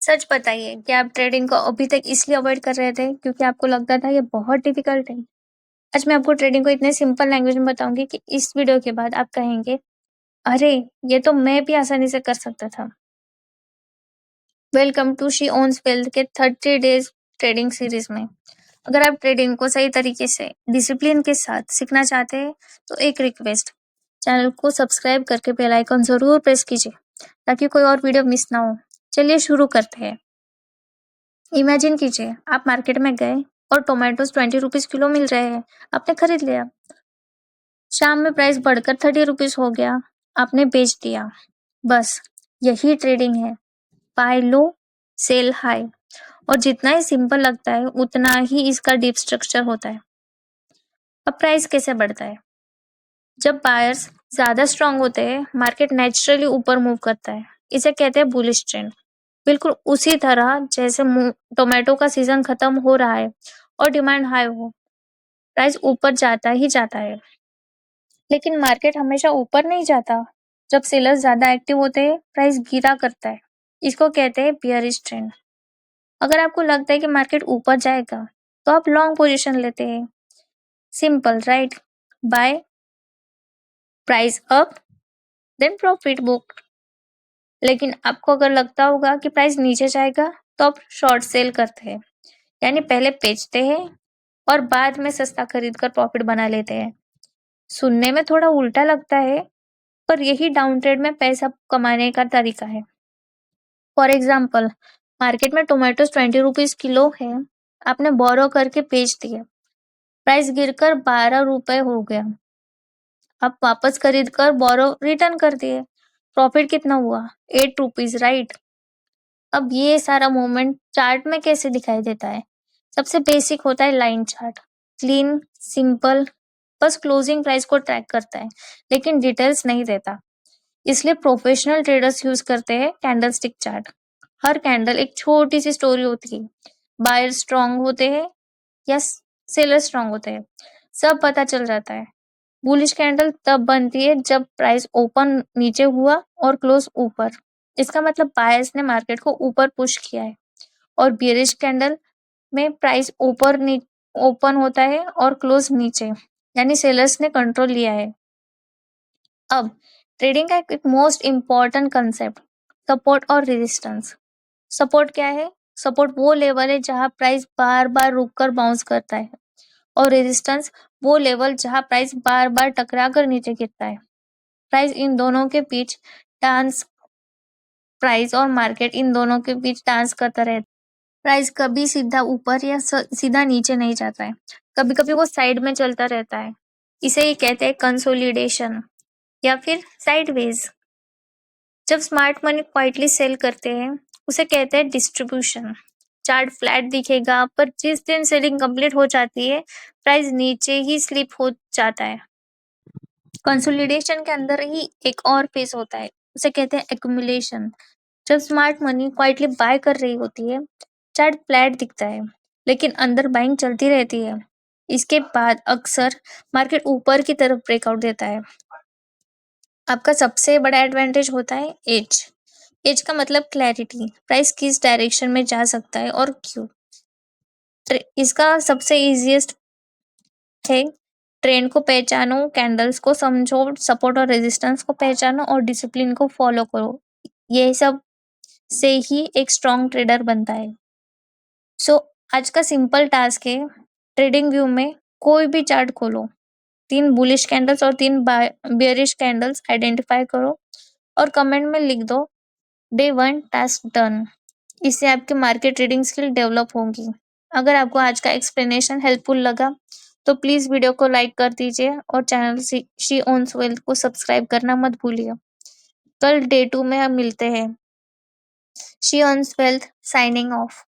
सच बताइए कि आप ट्रेडिंग को अभी तक इसलिए अवॉइड कर रहे थे क्योंकि आपको लगता था ये बहुत डिफिकल्ट है। आज मैं आपको ट्रेडिंग को इतने सिंपल लैंग्वेज में बताऊंगी कि इस वीडियो के बाद आप कहेंगे, अरे ये तो मैं भी आसानी से कर सकता था। Welcome to she owns wealth के 30 डेज ट्रेडिंग सीरीज में। अगर आप ट्रेडिंग को सही तरीके से डिसिप्लिन के साथ सीखना चाहते हैं तो एक रिक्वेस्ट, चैनल को सब्सक्राइब करके बेल आइकन जरूर प्रेस कीजिए ताकि कोई और वीडियो मिस ना हो। चलिए शुरू करते हैं। इमेजिन कीजिए आप मार्केट में गए और टोमेटोज 20 रुपीज किलो मिल रहे हैं। आपने खरीद लिया। शाम में प्राइस बढ़कर 30 रुपीज हो गया। आपने बेच दिया। बस यही ट्रेडिंग है। बाय लो, सेल हाई। और जितना ही सिंपल लगता है उतना ही इसका डीप स्ट्रक्चर होता है। अब प्राइस कैसे बढ़ता है? जब बायर्स ज्यादा स्ट्रांग होते हैं मार्केट नेचुरली ऊपर मूव करता है। इसे कहते हैं बुलिश ट्रेंड। बिल्कुल उसी तरह जैसे टोमेटो का सीजन खत्म हो रहा है और डिमांड हाई हो, प्राइस ऊपर जाता ही जाता है। लेकिन मार्केट हमेशा ऊपर नहीं जाता। जब सेलर्स ज्यादा एक्टिव होते हैं प्राइस गिरा करता है। इसको कहते हैं बियरिश ट्रेंड। अगर आपको लगता है कि मार्केट ऊपर जाएगा तो आप लॉन्ग पोजीशन लेते हैं। Simple right? Buy, price up, then profit book. लेकिन आपको अगर लगता होगा कि प्राइस नीचे जाएगा तो आप शॉर्ट सेल करते हैं, यानी पहले बेचते हैं और बाद में सस्ता खरीद कर प्रॉफिट बना लेते हैं। सुनने में थोड़ा उल्टा लगता है पर यही डाउन ट्रेड में पैसा कमाने का तरीका है। फॉर एग्जाम्पल, मार्केट में टोमेटोज 20 रुपीज किलो है। आपने बोरो करके बेच दिए। प्राइस गिरकर 12 रुपए हो गया। आप वापस खरीद कर बोरो रिटर्न कर दिए। प्रॉफिट कितना हुआ? 8 रुपीज राइट? अब ये सारा मूवमेंट चार्ट में कैसे दिखाई देता है? सबसे बेसिक होता है लाइन चार्ट। क्लीन, सिंपल, बस क्लोजिंग प्राइस को ट्रैक करता है लेकिन डिटेल्स नहीं देता। इसलिए प्रोफेशनल ट्रेडर्स यूज करते हैं कैंडलस्टिक चार्ट। हर कैंडल एक छोटी सी स्टोरी होती है। बायर स्ट्रांग होते हैं या सेलर स्ट्रांग होते हैं, सब पता चल जाता है। बुलिश कैंडल तब बनती है जब प्राइस ओपन नीचे हुआ और क्लोज ऊपर। इसका मतलब बायर्स ने मार्केट को ऊपर पुश किया है। और बियरिश कैंडल में प्राइस ऊपर ओपन होता है और क्लोज नीचे, यानी सेलर्स ने कंट्रोल लिया है। अब ट्रेडिंग का एक मोस्ट इम्पॉर्टेंट कंसेप्ट, सपोर्ट और रेजिस्टेंस। सपोर्ट क्या है? सपोर्ट वो लेवल है जहां प्राइस बार बार रुककर बाउंस करता है और रेजिस्टेंस वो लेवल जहां प्राइस बार बार टकरा कर नीचे गिरता है। प्राइस इन दोनों के बीच डांस प्राइस और मार्केट इन दोनों के बीच डांस करता रहता है। प्राइस कभी सीधा ऊपर या सीधा नीचे नहीं जाता है। कभी कभी वो साइड में चलता रहता है। इसे ही कहते हैं कंसोलिडेशन या फिर साइडवेज। जब स्मार्ट मनी क्वाइटली सेल करते हैं उसे कहते हैं डिस्ट्रीब्यूशन। चार्ट फ्लैट दिखेगा पर जिस दिन सेलिंग कंप्लीट हो जाती है प्राइस नीचे ही स्लिप हो जाता है। कंसोलिडेशन के अंदर ही एक और फेज होता है, उसे कहते हैं एक्यूमुलेशन। जब स्मार्ट मनी क्वाइटली बाय कर रही होती है चार्ट फ्लैट दिखता है लेकिन अंदर बाइंग चलती रहती है। इसके बाद अक्सर मार्केट ऊपर की तरफ ब्रेकआउट देता है। आपका सबसे बड़ा एडवांटेज होता है एज। एज का मतलब क्लैरिटी, प्राइस किस डायरेक्शन में जा सकता है और क्यों। इसका सबसे इजीएस्ट है, ट्रेंड को पहचानो, कैंडल्स को समझो, सपोर्ट और रेजिस्टेंस को पहचानो और डिसिप्लिन को फॉलो करो। ये सब से ही एक स्ट्रॉन्ग ट्रेडर बनता है। सो आज का सिंपल टास्क है, ट्रेडिंग व्यू में कोई भी चार्ट खोलो, 3 बुलिश कैंडल्स और 3 बेयरिश कैंडल्स आइडेंटिफाई करो और कमेंट में लिख दो डे 1 टास्क डन। इससे आपकी मार्केट ट्रेडिंग स्किल डेवलप होंगी। अगर आपको आज का एक्सप्लेनेशन हेल्पफुल लगा तो प्लीज वीडियो को लाइक कर दीजिए और चैनल शी ओन्स वेल्थ को सब्सक्राइब करना मत भूलिए। कल डे 2 में हम मिलते हैं। She owns wealth signing off.